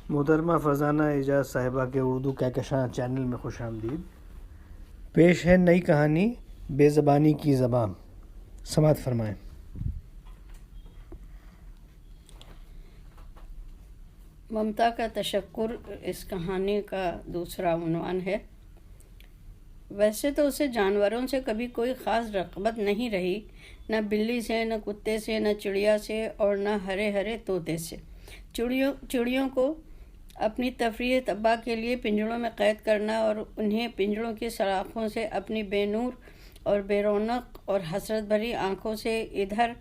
محترمہ فرزانہ اعجاز صاحبہ کے اردو کہکشاں چینل میں خوش آمدید۔ پیش ہے نئی کہانی بے زبانی کی زبان، سماعت فرمائیں۔ ممتا کا تشکر اس کہانی کا دوسرا عنوان ہے۔ ویسے تو اسے جانوروں سے کبھی کوئی خاص رغبت نہیں رہی، نہ بلی سے، نہ کتے سے، نہ چڑیا سے، اور نہ ہرے ہرے طوطے سے۔ چڑیوں کو اپنی تفریح تباہ کے لیے پنجروں میں قید کرنا اور انہیں پنجروں کی سلاخوں سے اپنی بے نور اور بے رونق اور حسرت بھری آنکھوں سے ادھر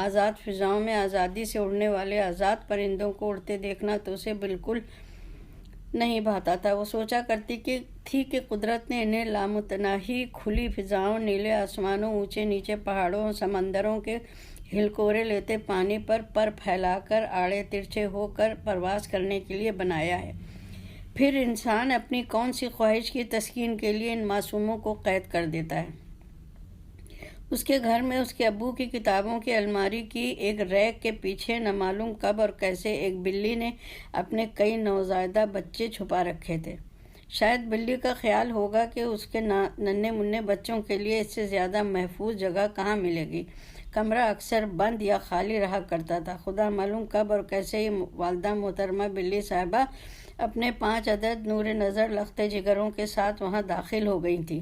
آزاد فضاؤں میں آزادی سے اڑنے والے آزاد پرندوں کو اڑتے دیکھنا تو اسے بالکل نہیں بھاتا تھا۔ وہ سوچا کرتی تھی کہ قدرت نے انہیں لامتناہی کھلی فضاؤں، نیلے آسمانوں، اونچے نیچے پہاڑوں، سمندروں کے ہلکورے لیتے پانی پر پھیلا کر آڑے ترچھے ہو کر پرواز کرنے کے لیے بنایا ہے۔ پھر انسان اپنی کون سی خواہش کی تسکین کے لیے ان معصوموں کو قید کر دیتا ہے۔ اس کے گھر میں اس کے ابو کی کتابوں کی الماری کی ایک ریک کے پیچھے نہ معلوم کب اور کیسے ایک بلی نے اپنے کئی نوزائیدہ بچے چھپا رکھے تھے۔ شاید بلی کا خیال ہوگا کہ اس کے ننھے منھے بچوں کے لیے اس سے زیادہ محفوظ جگہ کہاں ملے گی۔ کمرہ اکثر بند یا خالی رہا کرتا تھا۔ خدا معلوم کب اور کیسے یہ والدہ محترمہ بلی صاحبہ اپنے 5 عدد نور نظر لختے جگروں کے ساتھ وہاں داخل ہو گئی تھی۔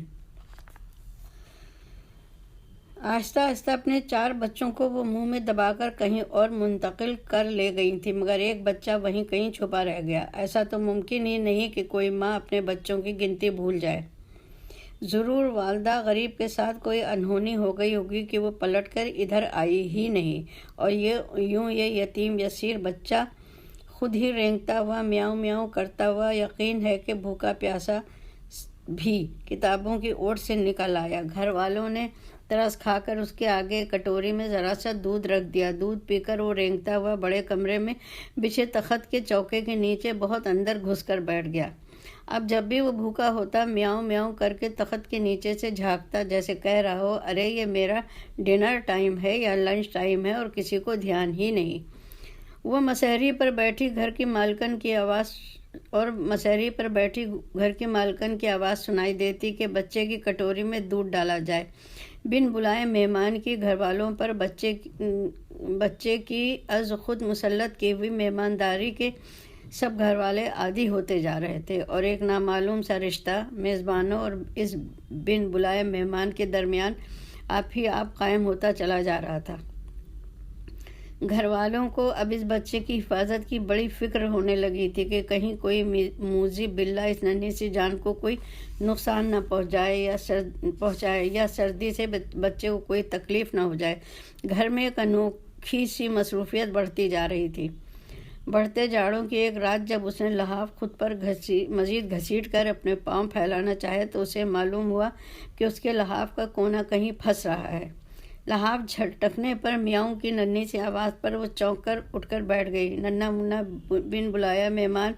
آہستہ آہستہ اپنے 4 بچوں کو وہ منہ میں دبا کر کہیں اور منتقل کر لے گئی تھی، مگر ایک بچہ وہیں کہیں چھپا رہ گیا۔ ایسا تو ممکن ہی نہیں کہ کوئی ماں اپنے بچوں کی گنتی بھول جائے۔ ضرور والدہ غریب کے ساتھ کوئی انہونی ہو گئی ہوگی کہ وہ پلٹ کر ادھر آئی ہی نہیں، اور یہ یتیم یسیر بچہ خود ہی رینگتا ہوا، میاؤں میاؤں کرتا ہوا، یقین ہے کہ بھوکا پیاسا بھی کتابوں کی اوٹ سے نکل آیا۔ گھر والوں نے ترس کھا کر اس کے آگے کٹوری میں ذرا سا دودھ رکھ دیا۔ دودھ پی کر وہ رینگتا ہوا بڑے کمرے میں بچھے تخت کے چوکے کے نیچے بہت اندر گھس کر بیٹھ گیا۔ اب جب بھی وہ بھوکا ہوتا، میاؤں میاؤں کر کے تخت کے نیچے سے جھانکتا، جیسے کہہ رہا ہو، ارے یہ میرا ڈنر ٹائم ہے یا لنچ ٹائم ہے اور کسی کو دھیان ہی نہیں۔ وہ مسہری پر بیٹھی گھر کی مالکن کی آواز سنائی دیتی کہ بچے کی کٹوری میں دودھ ڈالا جائے۔ بن بلائے مہمان کی گھر والوں پر بچے کی از خود مسلط کی ہوئی مہمانداری کے سب گھر والے عادی ہوتے جا رہے تھے، اور ایک نامعلوم سا رشتہ میزبانوں اور اس بن بلائے مہمان کے درمیان آپ ہی آپ قائم ہوتا چلا جا رہا تھا۔ گھر والوں کو اب اس بچے کی حفاظت کی بڑی فکر ہونے لگی تھی کہ کہیں کوئی موذی بلہ اس ننھی سی جان کو کوئی نقصان نہ پہنچائے یا سردی سے بچے کو کوئی تکلیف نہ ہو جائے۔ گھر میں ایک انوکھی سی مصروفیت بڑھتی جا رہی تھی۔ بڑھتے جاڑوں کی ایک رات جب اس نے لحاف خود پر مزید گھسیٹ کر اپنے پاؤں پھیلانا چاہے تو اسے معلوم ہوا کہ اس کے لحاف کا کونا کہیں پھنس رہا ہے۔ لحاف جھٹکنے پر میاؤں کی ننھی سی آواز پر وہ چونک کر اٹھ کر بیٹھ گئی۔ ننھا منا بن بلایا مہمان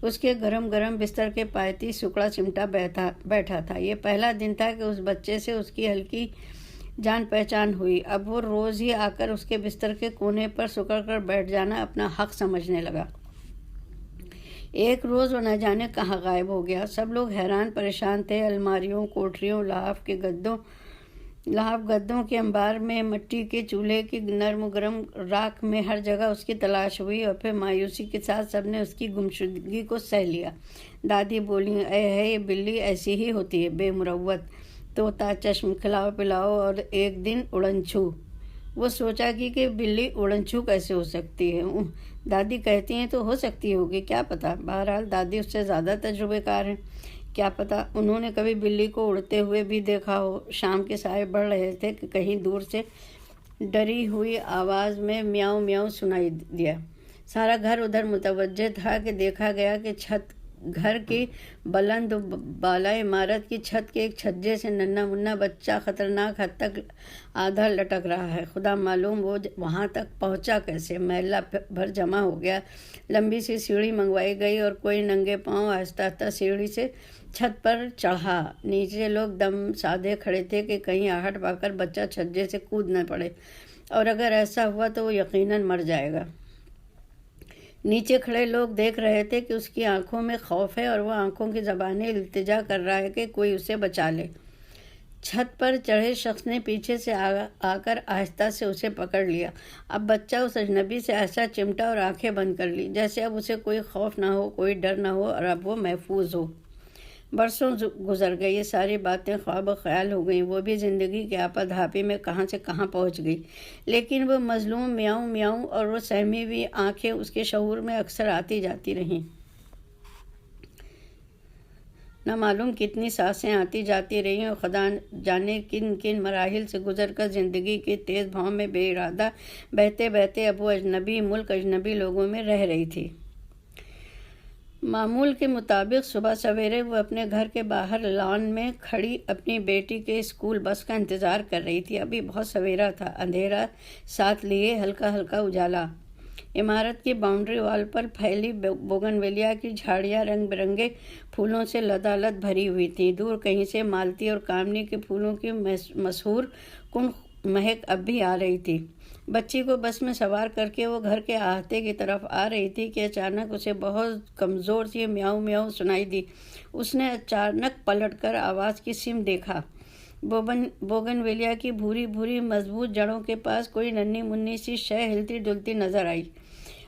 اس کے گرم گرم بستر کے پایتی سکڑا چمٹا بیٹھا تھا۔ یہ پہلا دن تھا کہ اس بچے سے اس کی ہلکی جان پہچان ہوئی۔ اب وہ روز ہی آ کر اس کے بستر کے کونے پر سکڑ کر بیٹھ جانا اپنا حق سمجھنے لگا۔ ایک روز وہ نہ جانے کہاں غائب ہو گیا۔ سب لوگ حیران پریشان تھے۔ الماریوں، کوٹریوں، لحاف گدوں کے انبار میں، مٹی کے چولہے کی نرم گرم راکھ میں، ہر جگہ اس کی تلاش ہوئی، اور پھر مایوسی کے ساتھ سب نے اس کی گمشدگی کو سہ لیا۔ دادی بولیں، اے ہے یہ بلی ایسی ہی ہوتی ہے، بے مروت، طوطا چشم، کھلاؤ پلاؤ اور ایک دن اڑن چھو۔ وہ سوچا کہ بلی اڑن چھو کیسے ہو سکتی ہے؟ دادی کہتی ہیں تو ہو سکتی ہوگی، کیا پتا۔ بہرحال دادی اس سے زیادہ تجربے کار ہیں، کیا پتا انہوں نے کبھی بلی کو اڑتے ہوئے بھی دیکھا ہو۔ شام کے سائے بڑھ رہے تھے کہ کہیں دور سے ڈری ہوئی آواز میں میاؤں میاؤں سنائی دیا۔ سارا گھر ادھر متوجہ تھا کہ دیکھا گیا کہ گھر کی بلند بالا عمارت کی چھت کے ایک چھجے سے ننھا منا بچہ خطرناک حد تک آدھا لٹک رہا ہے۔ خدا معلوم وہ وہاں تک پہنچا کیسے۔ محلہ بھر جمع ہو گیا۔ لمبی سی سیڑھی منگوائی گئی اور کوئی ننگے پاؤں آہستہ آہستہ سیڑھی سے چھت پر چڑھا۔ نیچے لوگ دم سادے کھڑے تھے کہ کہیں آہٹ پا کر بچہ چھجے سے کود نہ پڑے، اور اگر ایسا ہوا تو وہ یقیناً مر جائے گا۔ نیچے کھڑے لوگ دیکھ رہے تھے کہ اس کی آنکھوں میں خوف ہے اور وہ آنکھوں کی زبانیں التجا کر رہا ہے کہ کوئی اسے بچا لے۔ چھت پر چڑھے شخص نے پیچھے سے آ کر آہستہ سے اسے پکڑ لیا۔ اب بچہ اس اجنبی سے ایسا چمٹا اور آنکھیں بند کر لی جیسے اب اسے کوئی خوف نہ ہو، کوئی ڈر نہ ہو اور اب وہ محفوظ ہو۔ برسوں گزر گئے، یہ ساری باتیں خواب و خیال ہو گئیں، وہ بھی زندگی کے آپا دھاپی میں کہاں سے کہاں پہنچ گئی، لیکن وہ مظلوم میاؤں میاؤں اور وہ سہمی ہوئی آنکھیں اس کے شعور میں اکثر آتی جاتی رہیں۔ نہ معلوم کتنی سانسیں آتی جاتی رہیں اور خدا جانے کن کن مراحل سے گزر کر زندگی کے تیز بھاؤں میں بے ارادہ بہتے بہتے اب وہ اجنبی ملک اجنبی لوگوں میں رہ رہی تھی۔ معمول کے مطابق صبح سویرے وہ اپنے گھر کے باہر لان میں کھڑی اپنی بیٹی کے اسکول بس کا انتظار کر رہی تھی۔ ابھی بہت سویرا تھا، اندھیرا ساتھ لیے ہلکا ہلکا اجالا۔ عمارت کی باؤنڈری وال پر پھیلی بوگنویلیا کی جھاڑیاں رنگ برنگے پھولوں سے لدالد بھری ہوئی تھیں۔ دور کہیں سے مالتی اور کامنی کے پھولوں کی مسحور کن مہک اب بھی آ رہی تھی۔ بچی کو بس میں سوار کر کے وہ گھر کے احاطے کی طرف آ رہی تھی کہ اچانک اسے بہت کمزور سی میاؤں میاؤں سنائی دی۔ اس نے اچانک پلٹ کر آواز کی سمت دیکھا۔ بوگنویلیا کی بھوری بھوری مضبوط جڑوں کے پاس کوئی ننھی منھی سی شے ہلتی ڈلتی نظر آئی۔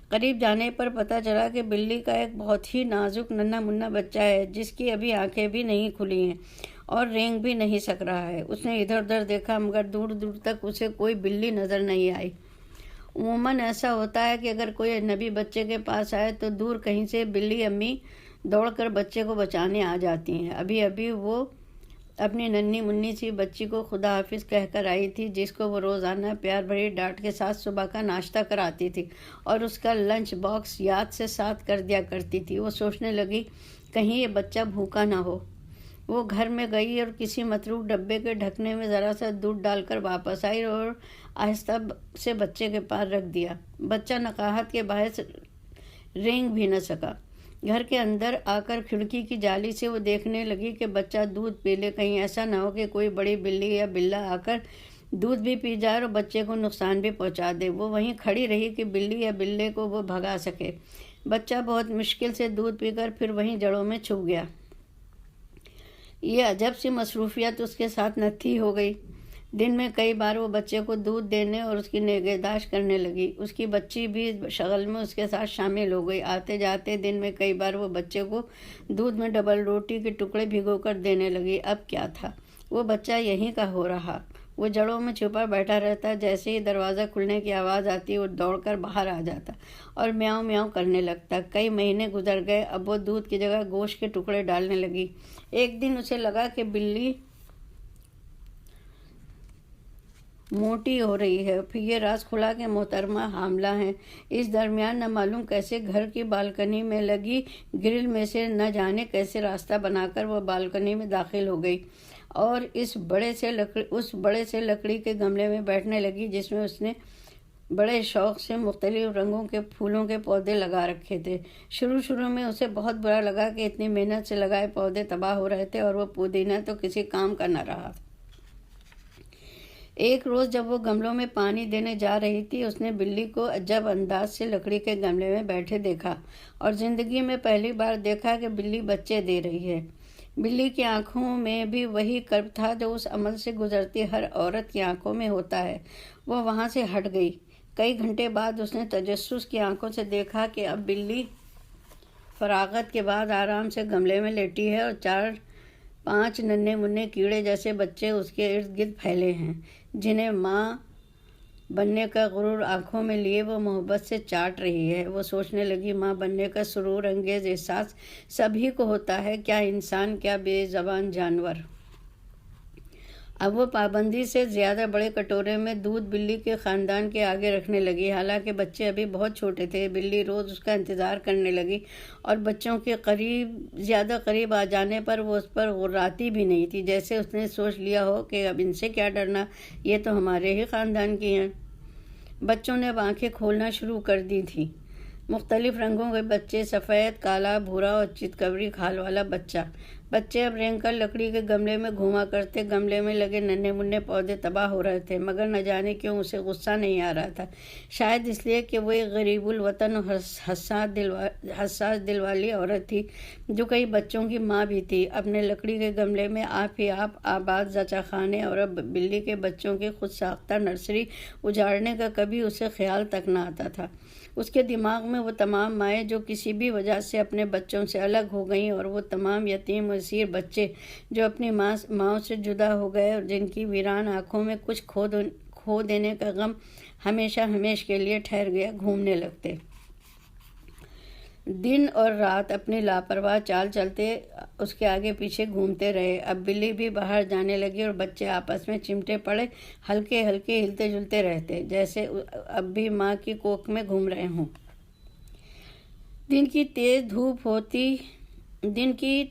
قریب جانے پر پتہ چلا کہ بلی کا ایک بہت ہی نازک ننھا منھا بچہ ہے جس کی ابھی آنکھیں بھی نہیں کھلی ہیں اور رینگ بھی نہیں سک رہا ہے۔ اس نے ادھر ادھر دیکھا مگر دور دور تک اسے کوئی بلی نظر نہیں آئی۔ عموماً ایسا ہوتا ہے کہ اگر کوئی اجنبی بچے کے پاس آئے تو دور کہیں سے بلی امی دوڑ کر بچے کو بچانے آ جاتی ہیں۔ ابھی ابھی وہ اپنی ننھی منھی سی بچی کو خدا حافظ کہہ کر آئی تھی جس کو وہ روزانہ پیار بھری ڈانٹ کے ساتھ صبح کا ناشتہ کراتی تھی اور اس کا لنچ باکس یاد سے ساتھ کر دیا کرتی تھی۔ وہ سوچنے لگی کہیں یہ بچہ بھوکا نہ ہو۔ وہ گھر میں گئی اور کسی متروک ڈبے کے ڈھکنے میں ذرا سا دودھ ڈال کر واپس آئی اور آہستہ سے بچے کے پاس رکھ دیا۔ بچہ نقاہت کے باعث رینگ بھی نہ سکا۔ گھر کے اندر آ کر کھڑکی کی جالی سے وہ دیکھنے لگی کہ بچہ دودھ پی لے، کہیں ایسا نہ ہو کہ کوئی بڑی بلی یا بلہ آ کر دودھ بھی پی جائے اور بچے کو نقصان بھی پہنچا دے۔ وہ وہیں کھڑی رہی کہ بلی یا بلے کو وہ بھگا سکے۔ بچہ بہت مشکل سے دودھ پی کر پھر وہیں جڑوں میں چھپ گیا۔ یہ عجب سی مصروفیت اس کے ساتھ نتھی ہو گئی۔ دن میں کئی بار وہ بچے کو دودھ دینے اور اس کی نگہداشت کرنے لگی۔ اس کی بچی بھی شغل میں اس کے ساتھ شامل ہو گئی۔ آتے جاتے دن میں کئی بار وہ بچے کو دودھ میں ڈبل روٹی کے ٹکڑے بھگو کر دینے لگی۔ اب کیا تھا، وہ بچہ یہیں کا ہو رہا۔ وہ جڑوں میں چھپا بیٹھا رہتا، جیسے ہی دروازہ کھلنے کی آواز آتی وہ دوڑ کر باہر آ جاتا اور میاؤں میاؤں کرنے لگتا۔ کئی مہینے گزر گئے، اب وہ دودھ کی جگہ گوشت کے ٹکڑے ڈالنے لگی۔ ایک دن اسے لگا کہ بلی موٹی ہو رہی ہے، پھر یہ راز کھلا کہ محترمہ حاملہ ہیں۔ اس درمیان نہ معلوم کیسے گھر کی بالکنی میں لگی گرل میں سے نہ جانے کیسے راستہ بنا کر وہ بالکنی میں داخل ہو گئی اور اس بڑے سے لکڑی کے گملے میں بیٹھنے لگی جس میں اس نے بڑے شوق سے مختلف رنگوں کے پھولوں کے پودے لگا رکھے تھے۔ شروع میں اسے بہت برا لگا کہ اتنی محنت سے لگائے پودے تباہ ہو رہے تھے اور وہ پودینہ تو کسی کام کا نہ رہا۔ ایک روز جب وہ گملوں میں پانی دینے جا رہی تھی، اس نے بلی کو عجب انداز سے لکڑی کے گملے میں بیٹھے دیکھا اور زندگی میں پہلی بار دیکھا کہ بلی بچے دے رہی ہے۔ بلی کی آنکھوں میں بھی وہی کرب تھا جو اس عمل سے گزرتی ہر عورت کی آنکھوں میں ہوتا ہے۔ وہ وہاں سے ہٹ گئی۔ کئی گھنٹے بعد اس نے تجسس کی آنکھوں سے دیکھا کہ اب بلی فراغت کے بعد آرام سے گملے میں لیٹی ہے اور 4-5 ننھے منھے کیڑے جیسے بچے اس کے ارد گرد پھیلے ہیں جنہیں ماں بننے کا غرور آنکھوں میں لیے وہ محبت سے چاٹ رہی ہے۔ وہ سوچنے لگی ماں بننے کا سرور انگیز احساس سبھی کو ہوتا ہے، کیا انسان، کیا بے زبان جانور۔ اب وہ پابندی سے زیادہ بڑے کٹورے میں دودھ بلی کے خاندان کے آگے رکھنے لگی، حالانکہ بچے ابھی بہت چھوٹے تھے۔ بلی روز اس کا انتظار کرنے لگی اور بچوں کے زیادہ قریب آ جانے پر وہ اس پر غراتی بھی نہیں تھی، جیسے اس نے سوچ لیا ہو کہ اب ان سے کیا ڈرنا، یہ تو ہمارے ہی خاندان کی ہیں۔ بچوں نے اب آنکھیں کھولنا شروع کر دی تھی۔ مختلف رنگوں کے بچے، سفید، کالا، بھورا اور چتکبری کھال والا بچے اب رینگ کر لکڑی کے گملے میں گھوما کرتے۔ گملے میں لگے ننھے منھے پودے تباہ ہو رہے تھے، مگر نہ جانے کیوں اسے غصہ نہیں آ رہا تھا۔ شاید اس لیے کہ وہ ایک غریب الوطن اور حساس دل والی عورت تھی، جو کئی بچوں کی ماں بھی تھی۔ اپنے لکڑی کے گملے میں آپ ہی آپ آباد زچہ خانے اور اب بلی کے بچوں کی خود ساختہ نرسری اجاڑنے کا کبھی اسے خیال تک نہ آتا تھا۔ اس کے دماغ میں وہ تمام مائیں جو کسی بھی وجہ سے اپنے بچوں سے الگ ہو گئیں، اور وہ تمام یتیم و اسیر بچے جو اپنی ماں سے جدا ہو گئے اور جن کی ویران آنکھوں میں کچھ کھو دینے کا غم ہمیشہ کے لیے ٹھہر گیا، گھومنے لگتے۔ دن اور رات اپنی لاپرواہ چال چلتے اس کے آگے پیچھے گھومتے رہے۔ اب بلی بھی باہر جانے لگی اور بچے آپس میں چمٹے پڑے ہلکے ہلتے جلتے رہتے، جیسے اب بھی ماں کی کوکھ میں گھوم رہے ہوں۔ دن کی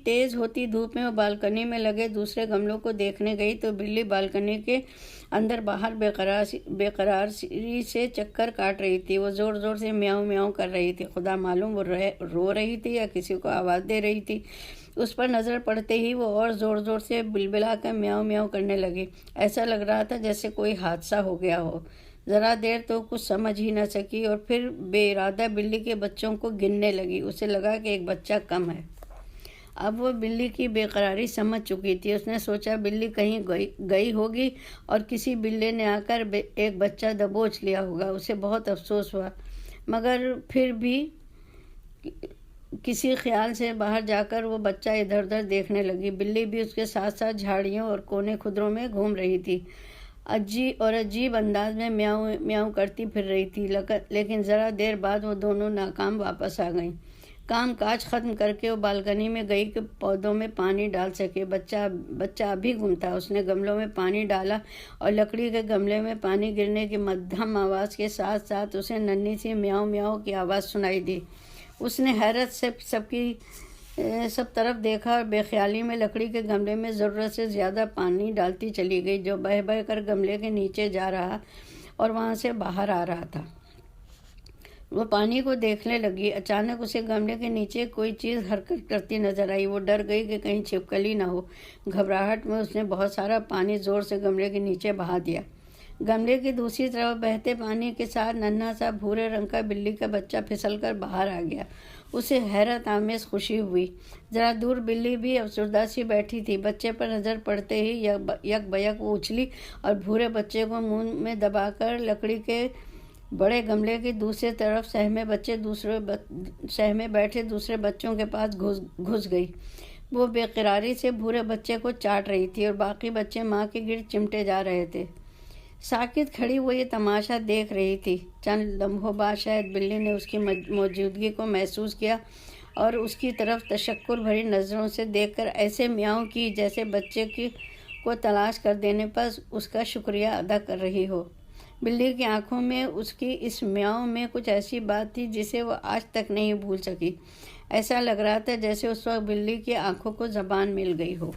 تیز ہوتی دھوپ میں وہ بالکنی میں لگے دوسرے گملوں کو دیکھنے گئی تو بلی بالکنی کے اندر باہر بے قراری سے چکر کاٹ رہی تھی۔ وہ زور زور سے میاؤں میاؤں کر رہی تھی، خدا معلوم وہ رو رہی تھی یا کسی کو آواز دے رہی تھی۔ اس پر نظر پڑتے ہی وہ اور زور زور سے بلبلا کر میاؤں میاؤں کرنے لگی۔ ایسا لگ رہا تھا جیسے کوئی حادثہ ہو گیا ہو۔ ذرا دیر تو کچھ سمجھ ہی نہ سکی اور پھر بے ارادہ بلی کے بچوں کو گننے لگی۔ اسے لگا کہ ایک بچہ کم ہے۔ اب وہ بلی کی بے قراری سمجھ چکی تھی۔ اس نے سوچا بلی کہیں گئی ہوگی اور کسی بلے نے آ کر ایک بچہ دبوچ لیا ہوگا۔ اسے بہت افسوس ہوا، مگر پھر بھی کسی خیال سے باہر جا کر وہ بچہ ادھر ادھر دیکھنے لگی۔ بلی بھی اس کے ساتھ ساتھ جھاڑیوں اور کونے خدروں میں گھوم رہی تھی اور عجیب انداز میں میاؤں میاؤں کرتی پھر رہی تھی، لیکن ذرا دیر بعد وہ دونوں ناکام واپس آ گئیں۔ کام کاج ختم کر کے وہ بالکنی میں گئی کہ پودوں میں پانی ڈال سکے۔ بچہ ابھی گم تھا۔ اس نے گملوں میں پانی ڈالا اور لکڑی کے گملے میں پانی گرنے کی مدھم آواز کے ساتھ ساتھ اسے ننھی سی میاؤں میاؤں کی آواز سنائی دی۔ اس نے حیرت سے سب طرف دیکھا اور بے خیالی میں لکڑی کے گملے میں ضرورت سے زیادہ پانی ڈالتی چلی گئی، جو بہہ بہہ کر گملے کے نیچے جا رہا اور وہاں سے باہر آ رہا تھا۔ وہ پانی کو دیکھنے لگی۔ اچانک اسے گملے کے نیچے کوئی چیز حرکت کرتی نظر آئی۔ وہ ڈر گئی کہ کہیں چھپکلی نہ ہو۔ گھبراہٹ میں اس نے بہت سارا پانی زور سے گملے کے نیچے بہا دیا۔ گملے کی دوسری طرف بہتے پانی کے ساتھ ننھا سا بھورے رنگ کا بلی کا بچہ پھسل کر باہر آ گیا۔ اسے حیرت آمیز خوشی ہوئی۔ ذرا دور بلی بھی افسردہ سی بیٹھی تھی۔ بچے پر نظر پڑتے ہی یک بیک وہ اچھلی اور بھورے بچے کو منہ میں دبا کر لکڑی کے بڑے گملے کی دوسری طرف سہمے بیٹھے دوسرے بچوں کے پاس گھس گئی۔ وہ بے قراری سے بھورے بچے کو چاٹ رہی تھی اور باقی بچے ماں کے گرد چمٹے جا رہے تھے۔ ساکت کھڑی وہ یہ تماشا دیکھ رہی تھی۔ چند لمحوں بعد شاید بلی نے اس کی موجودگی کو محسوس کیا اور اس کی طرف تشکر بھری نظروں سے دیکھ کر ایسے میاؤں کی جیسے بچے کو تلاش کر دینے پر اس کا شکریہ ادا کر رہی ہو۔ بلی کی آنکھوں میں اس کی اس میاؤں میں کچھ ایسی بات تھی جسے وہ آج تک نہیں بھول سکی۔ ایسا لگ رہا تھا جیسے اس وقت بلی کی آنکھوں کو زبان مل گئی ہو۔